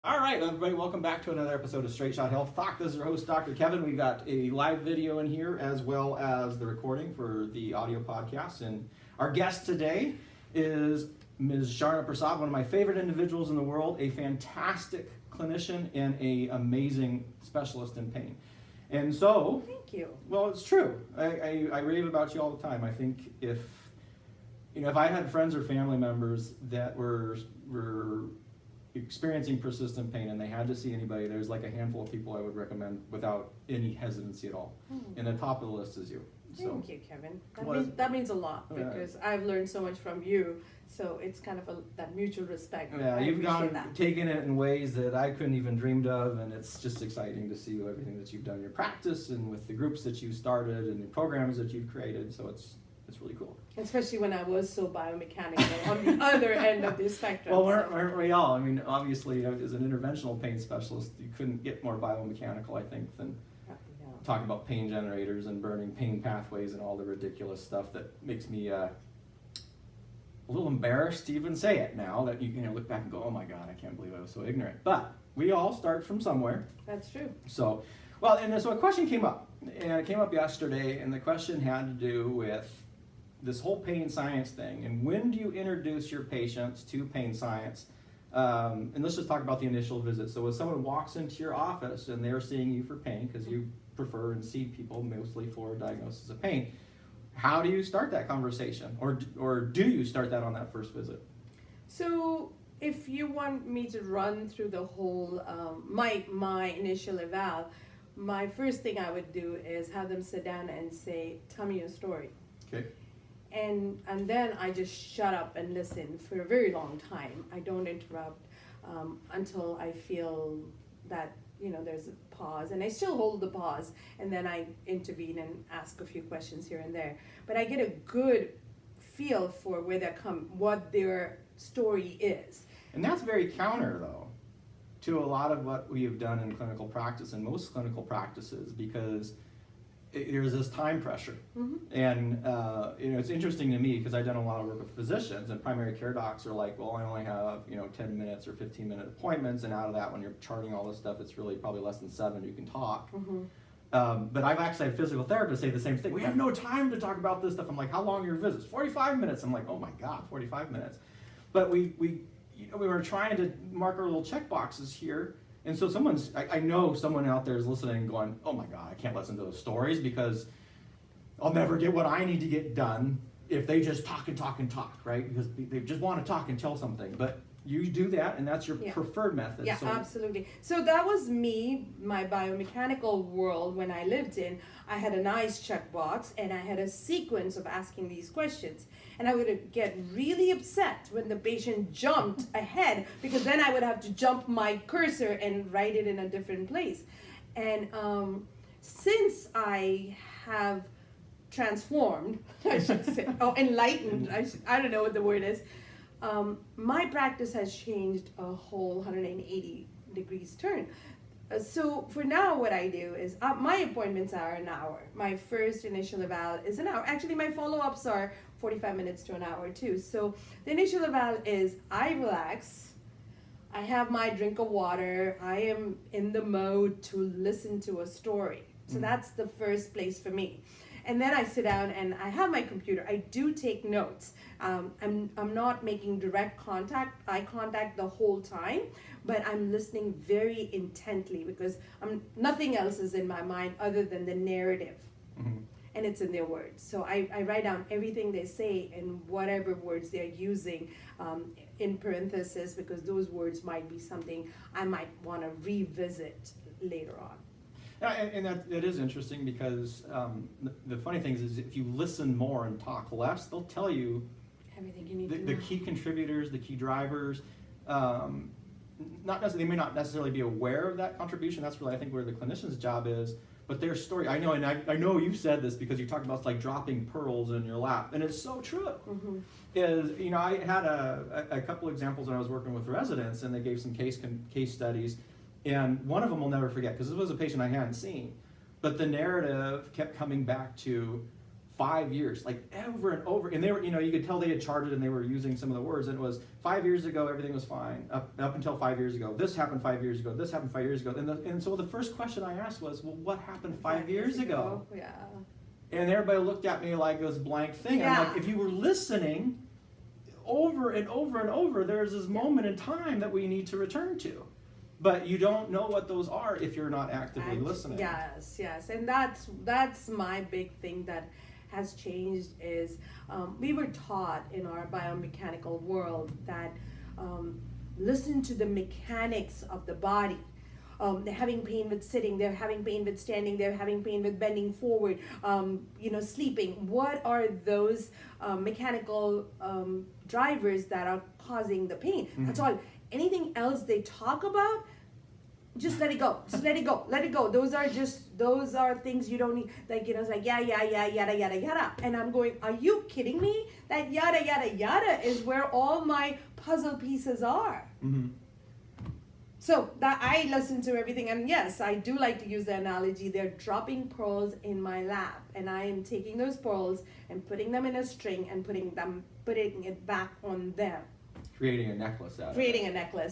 All right, everybody, welcome back to another episode of Straight Shot Health Talk. This is your host, Dr. Kevin. We've got a live video in here as well as the recording for the audio podcast. And our guest today is Ms. Sharna Prasad, one of my favorite individuals in the world, a fantastic clinician and an amazing specialist in pain. And so, thank you. Well, it's true. I rave about you all the time. I think if I had friends or family members that were experiencing persistent pain and they had to see anybody, there's like a handful of people I would recommend without any hesitancy at all. And the top of the list is you. Thank you, Kevin. That means a lot because I've learned so much from you. So it's kind of that mutual respect. Yeah, you've taken it in ways that I couldn't even dreamed of, and it's just exciting to see everything that you've done in your practice and with the groups that you started and the programs that you've created. So it's really cool. Especially when I was so biomechanical on the other end of the spectrum. Well, aren't we all? I mean, obviously, as an interventional pain specialist, you couldn't get more biomechanical, I think, than talking about pain generators and burning pain pathways and all the ridiculous stuff that makes me a little embarrassed to even say it now that you can look back and go, oh my God, I can't believe I was so ignorant. But we all start from somewhere. That's true. So a question came up, and it came up yesterday, and the question had to do with this whole pain science thing, and when do you introduce your patients to pain science? And let's just talk about the initial visit. So when someone walks into your office and they're seeing you for pain, because you prefer and see people mostly for diagnosis of pain, how do you start that conversation, or do you start that on that first visit? So if you want me to run through the whole my initial eval, my first thing I would do is have them sit down and say, tell me your story. Okay. And then I just shut up and listen for a very long time. I don't interrupt until I feel that there's a pause, and I still hold the pause, and then I intervene and ask a few questions here and there. But I get a good feel for what their story is. And that's very counter, though, to a lot of what we have done in clinical practice and most clinical practices, because there's this time pressure. And it's interesting to me because I've done a lot of work with physicians, and primary care docs are like, well, I only have 10 minutes or 15-minute appointments, and out of that, when you're charting all this stuff, it's really probably less than 7 you can talk. But I've actually had physical therapists say the same thing. We have no time to talk about this stuff. I'm like, how long are your visits? 45 minutes. I'm like, oh my God, 45 minutes. But we were trying to mark our little check boxes here. And so I know someone out there is listening and going, oh my God, I can't listen to those stories because I'll never get what I need to get done if they just talk and talk and talk, right? Because they just want to talk and tell something. But you do that, and that's your preferred method. Yeah, absolutely. So that was me, my biomechanical world when I lived in. I had a nice checkbox, and I had a sequence of asking these questions. And I would get really upset when the patient jumped ahead, because then I would have to jump my cursor and write it in a different place. And since I have transformed, I should say, enlightened, I don't know what the word is, my practice has changed a whole 180 degrees turn. So for now, what I do is my appointments are an hour. My first initial eval is an hour. Actually, my follow-ups are 45 minutes to an hour too. So the initial eval is I relax, I have my drink of water, I am in the mode to listen to a story. So that's the first place for me. And then I sit down and I have my computer. I do take notes. I'm not making direct eye contact the whole time, but I'm listening very intently because nothing else is in my mind other than the narrative. And it's in their words. So I write down everything they say and whatever words they're using in parentheses, because those words might be something I might want to revisit later on. And that is interesting because the funny thing is if you listen more and talk less, they'll tell you everything you need to know. The key contributors, the key drivers. They may not necessarily be aware of that contribution. That's really, I think, where the clinician's job is. But their story, I know, and I know you've said this because you talked about like dropping pearls in your lap, and it's so true. Is I had a couple examples when I was working with residents, and they gave some case studies. And one of them I'll never forget because this was a patient I hadn't seen. But the narrative kept coming back to 5 years, like over and over. And they were, you could tell they had charted and they were using some of the words. And it was 5 years ago, everything was fine. Up until 5 years ago. This happened 5 years ago. This happened 5 years ago. And so the first question I asked was, well, what happened 5 years ago? Yeah. And everybody looked at me like this blank thing. Yeah. I'm like, if you were listening over and over and over, there's this moment in time that we need to return to. But you don't know what those are if you're not actively listening. Yes. And that's my big thing that has changed is we were taught in our biomechanical world that listen to the mechanics of the body. They're having pain with sitting, they're having pain with standing, they're having pain with bending forward, sleeping. What are those mechanical drivers that are causing the pain? Mm-hmm. That's all. Anything else they talk about, just let it go. Just let it go. Let it go. Those are things you don't need. Like, it's like, yeah, yada, yada, yada. And I'm going, are you kidding me? That yada, yada, yada is where all my puzzle pieces are. Mm-hmm. So that I listen to everything. And yes, I do like to use the analogy. They're dropping pearls in my lap. And I am taking those pearls and putting them in a string and putting it back on them. Creating a necklace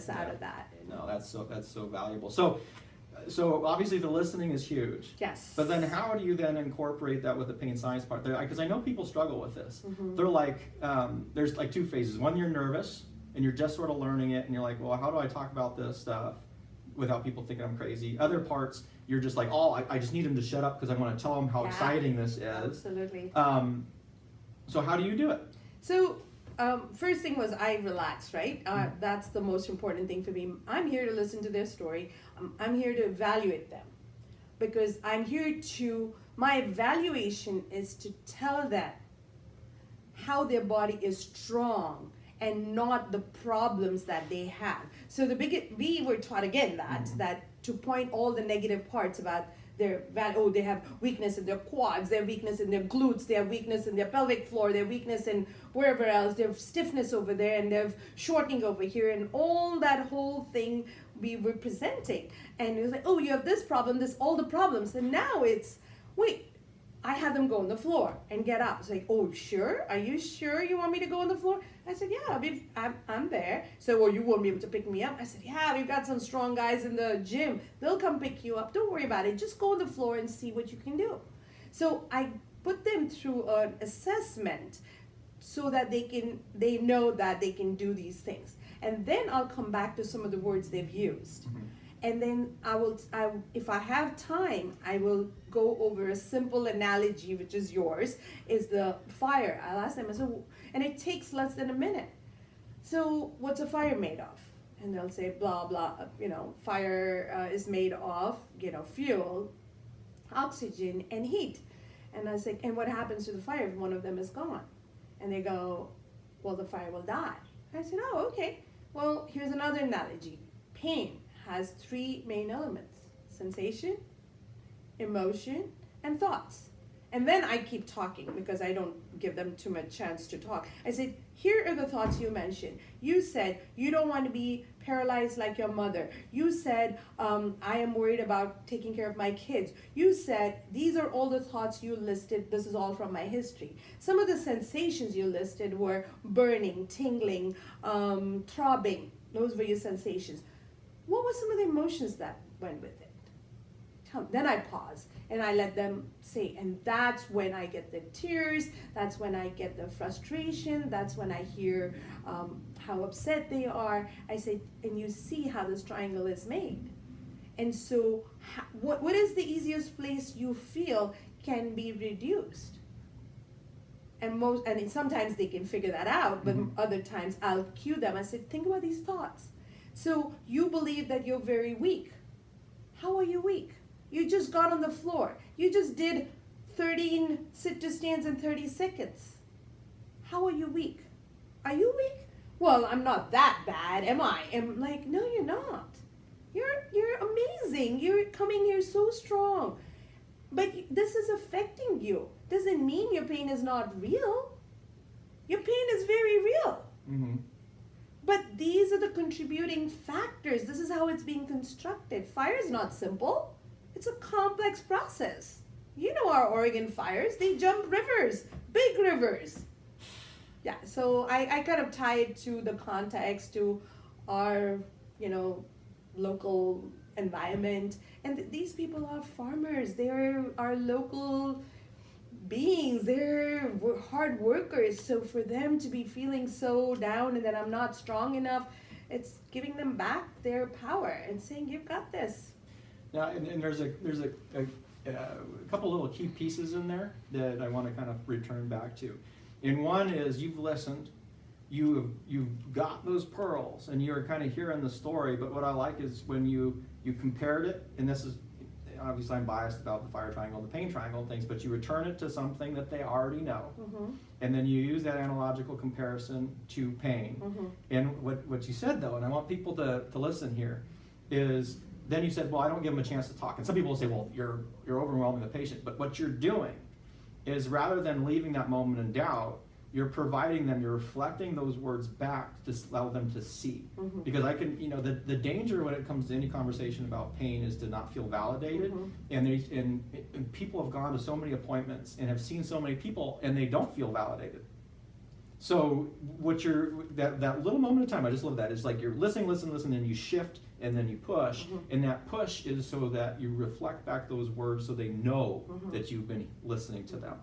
out of that. No, that's so valuable. So obviously the listening is huge. Yes. But then how do you then incorporate that with the pain science part? Because I know people struggle with this. Mm-hmm. They're like, there's like two phases. One, you're nervous and you're just sort of learning it and you're like, well, how do I talk about this stuff without people thinking I'm crazy? Other parts, you're just like, I just need them to shut up because I want to tell them how exciting this is. Absolutely. So how do you do it? So first thing was I relaxed, right? That's the most important thing for me. I'm here to listen to their story. I'm here to evaluate them because my evaluation is to tell them how their body is strong and not the problems that they have. So we were taught again that to point all the negative parts about their value. They have weakness in their quads, they have weakness in their glutes, they have weakness in their pelvic floor, they have weakness in wherever else, they have stiffness over there, and they have shortening over here, and all that whole thing we were presenting. And it was like, oh, you have this problem, all the problems. And now it's, wait, I had them go on the floor and get up. It's like, oh, sure? Are you sure you want me to go on the floor? I said, yeah, I'm there. So, well, you won't be able to pick me up. I said, yeah, we've got some strong guys in the gym. They'll come pick you up. Don't worry about it. Just go on the floor and see what you can do. So I put them through an assessment so that they know that they can do these things. And then I'll come back to some of the words they've used. Mm-hmm. And then if I have time, I will go over a simple analogy, which is yours, is the fire. I'll ask them, and it takes less than a minute. So what's a fire made of? And they'll say, blah, blah, fire is made of, fuel, oxygen, and heat. And I say, and what happens to the fire if one of them is gone? And they go, well, the fire will die. I said, oh, okay. Well, here's another analogy. Pain has three main elements: sensation, emotion, and thoughts. And then I keep talking because I don't give them too much chance to talk. I said, here are the thoughts you mentioned. You said you don't want to be paralyzed like your mother. You said, I am worried about taking care of my kids. You said, these are all the thoughts you listed. This is all from my history. Some of the sensations you listed were burning, tingling, throbbing. Those were your sensations. What were some of the emotions that went with it? Then I pause and I let them say, and that's when I get the tears, that's when I get the frustration, that's when I hear how upset they are. I say, and you see how this triangle is made. And so what is the easiest place you feel can be reduced? And sometimes they can figure that out, but other times I'll cue them. I said, think about these thoughts. So you believe that you're very weak. How are you weak? You just got on the floor. You just did 13 sit-to-stands in 30 seconds. How are you weak? Are you weak? Well, I'm not that bad, am I? I'm like, no, you're not. You're amazing. You're coming here so strong. But this is affecting you. Doesn't mean your pain is not real. Your pain is very real. Mm-hmm. But these are the contributing factors. This is how it's being constructed. Fire is not simple. It's a complex process. You know our Oregon fires, they jump rivers, big rivers. Yeah, so I kind of tie it to the context, to our, local environment. And these people are farmers. They're our local beings. They're hard workers. So for them to be feeling so down and that I'm not strong enough, it's giving them back their power and saying, you've got this. Now, and there's a couple little key pieces in there that I want to kind of return back to. And one is you've listened, you've got those pearls, and you're kind of hearing the story. But what I like is when you compared it, and this is obviously I'm biased about the fire triangle and the pain triangle and things, but you return it to something that they already know, and then you use that analogical comparison to pain. And what you said though, and I want people to listen here, is then you said, well, I don't give them a chance to talk. And some people will say, well, you're overwhelming the patient. But what you're doing is rather than leaving that moment in doubt, you're providing them, you're reflecting those words back to allow them to see. Because I can, the danger when it comes to any conversation about pain is to not feel validated. And people have gone to so many appointments and have seen so many people and they don't feel validated. So that little moment of time, I just love that. It's like you're listening, and you shift and then you push. And that push is so that you reflect back those words so they know that you've been listening to them.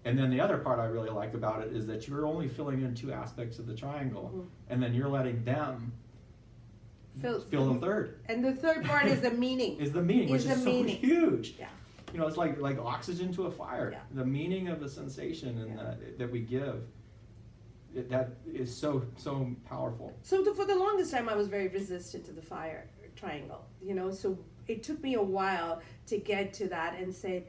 And then the other part I really like about it is that you're only filling in two aspects of the triangle, and then you're letting them fill the third. And the third part is the meaning. Which is so huge. Yeah. It's like oxygen to a fire. Yeah. The meaning of the sensation and that we give, that is so powerful. So for the longest time, I was very resistant to the fire triangle. So it took me a while to get to that and say,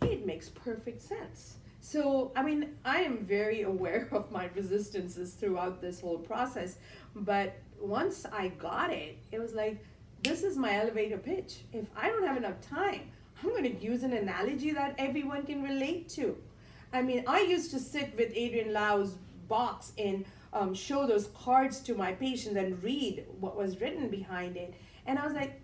it makes perfect sense. So, I am very aware of my resistances throughout this whole process, but once I got it, it was like, this is my elevator pitch. If I don't have enough time, I'm going to use an analogy that everyone can relate to. I used to sit with Adrian Lau's box and show those cards to my patients and read what was written behind it. And I was like,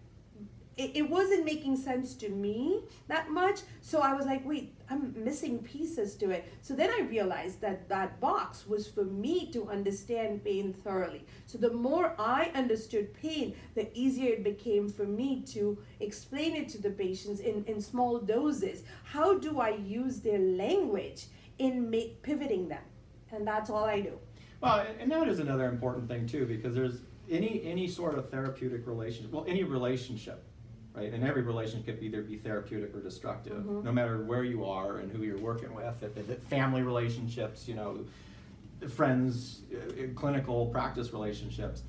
it wasn't making sense to me that much. So I was like, wait, I'm missing pieces to it. So then I realized that box was for me to understand pain thoroughly. So the more I understood pain, the easier it became for me to explain it to the patients in small doses. How do I use their language in pivoting them? And that's all I do. Well, and that is another important thing too, because there's any sort of therapeutic relationship, any relationship, right? And every relationship could either be therapeutic or destructive, no matter where you are and who you're working with. If family relationships, friends, clinical practice relationships,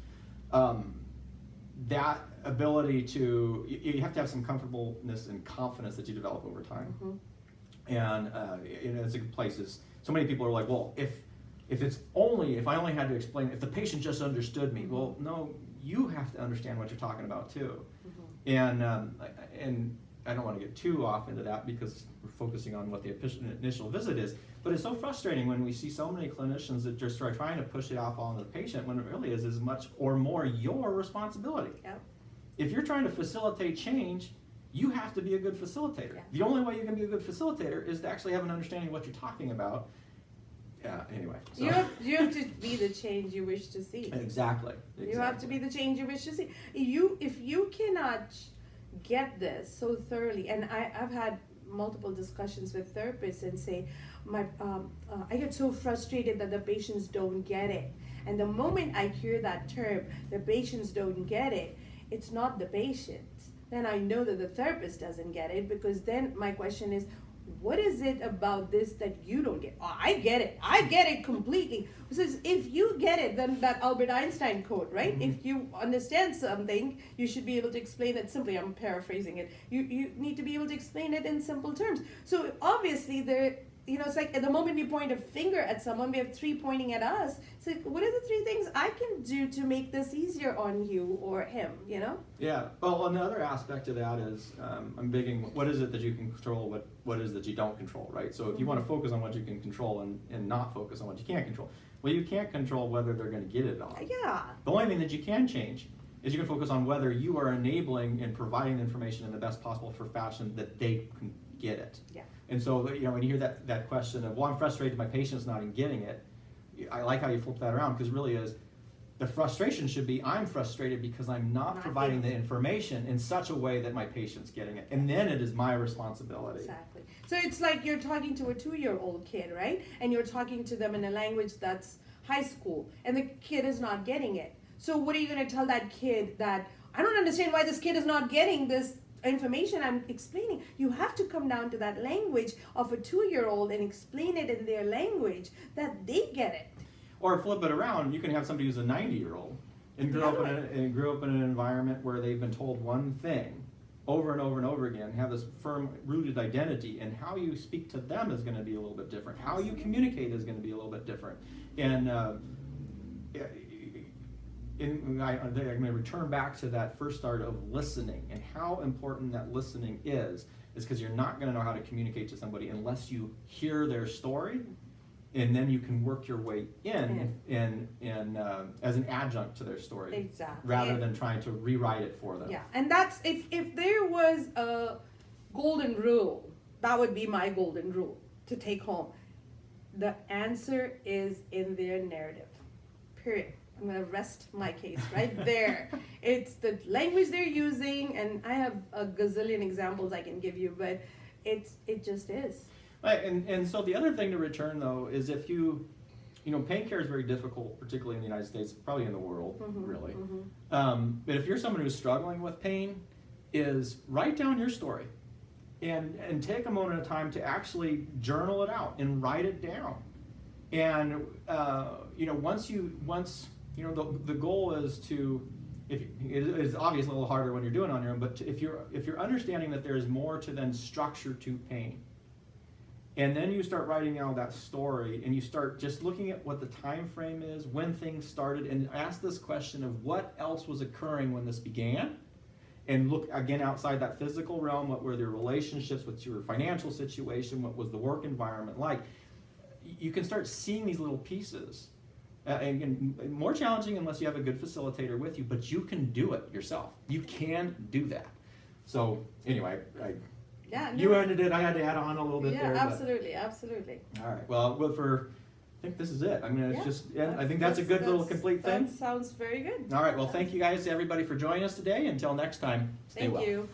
that ability you have to have some comfortableness and confidence that you develop over time. And it's a good place. So many people are like, well, if I only had to explain, if the patient just understood me, well, no, you have to understand what you're talking about too. And I don't want to get too off into that because we're focusing on what the initial visit is, but it's so frustrating when we see so many clinicians that just are trying to push it off on the patient when it really is as much or more your responsibility. Yep. If you're trying to facilitate change, you have to be a good facilitator. Yeah. The only way you can be a good facilitator is to actually have an understanding of what you're talking about. Yeah, anyway. So. You have to be the change you wish to see. Exactly. You have to be the change you wish to see. If you cannot get this so thoroughly, and I've had multiple discussions with therapists and say, I get so frustrated that the patients don't get it. And the moment I hear that term, the patients don't get it, it's not the patient. Then I know that the therapist doesn't get it, because then my question is, what is it about this that you don't get? Oh, I get it completely. Because if you get it, then that Albert Einstein quote, right? If you understand something, you should be able to explain it simply. I'm paraphrasing it. You need to be able to explain it in simple terms. So obviously it's like at the moment you point a finger at someone, we have three pointing at us. It's like, what are the three things I can do to make this easier on you or him, Yeah, well, another aspect of that is I'm bigging, what is it that you can control, what is it that you don't control, right? So if you want to focus on what you can control and not focus on what you can't control, well, you can't control whether they're going to get it all. Yeah. The only thing that you can change is you can focus on whether you are enabling and providing the information in the best possible fashion that they can get it. Yeah. And so, when you hear that question of, well, I'm frustrated my patient's not getting it, I like how you flip that around, because it really is, the frustration should be, I'm frustrated because I'm not providing the information in such a way that my patient's getting it. And then it is my responsibility. Exactly. So it's like you're talking to a 2-year-old kid, right? And you're talking to them in a language that's high school, and the kid is not getting it. So what are you going to tell that kid that, I don't understand why this kid is not getting this information I'm explaining? You have to come down to that language of a 2-year-old and explain it in their language that they get it. Or flip it around, you can have somebody who's a 90-year-old and grew up in an environment where they've been told one thing over and over and over again, have this firm rooted identity, and how you speak to them is going to be a little bit different. How you communicate is going to be a little bit different. And I'm going to return back to that first start of listening, and how important that listening is because you're not going to know how to communicate to somebody unless you hear their story, and then you can work your way in as an adjunct to their story. Exactly. Rather than trying to rewrite it for them. Yeah, and that's, if there was a golden rule, that would be my golden rule to take home. The answer is in their narrative. Period. I'm going to rest my case right there. It's the language they're using, and I have a gazillion examples I can give you, but it just is. Right, and so the other thing to return, though, is if pain care is very difficult, particularly in the United States, probably in the world, really. But if you're someone who's struggling with pain, is write down your story and take a moment of time to actually journal it out and write it down. And the goal is to, it is obviously a little harder when you're doing it on your own, but if you're understanding that there is more to then structure to pain, and then you start writing out that story, and you start just looking at what the time frame is, when things started, and ask this question of what else was occurring when this began, and look again outside that physical realm. What were their relationships? What's your financial situation? What was the work environment like? You can start seeing these little pieces. And more challenging unless you have a good facilitator with you, but you can do it yourself. You can do that. So anyway, you ended it. I had to add on a little bit there. Yeah, absolutely. All right. Well, I think this is it. I'm going to just end. I think that's a good little complete thing. That sounds very good. All right. Well, thank you guys, everybody, for joining us today. Until next time, stay well. Thank you.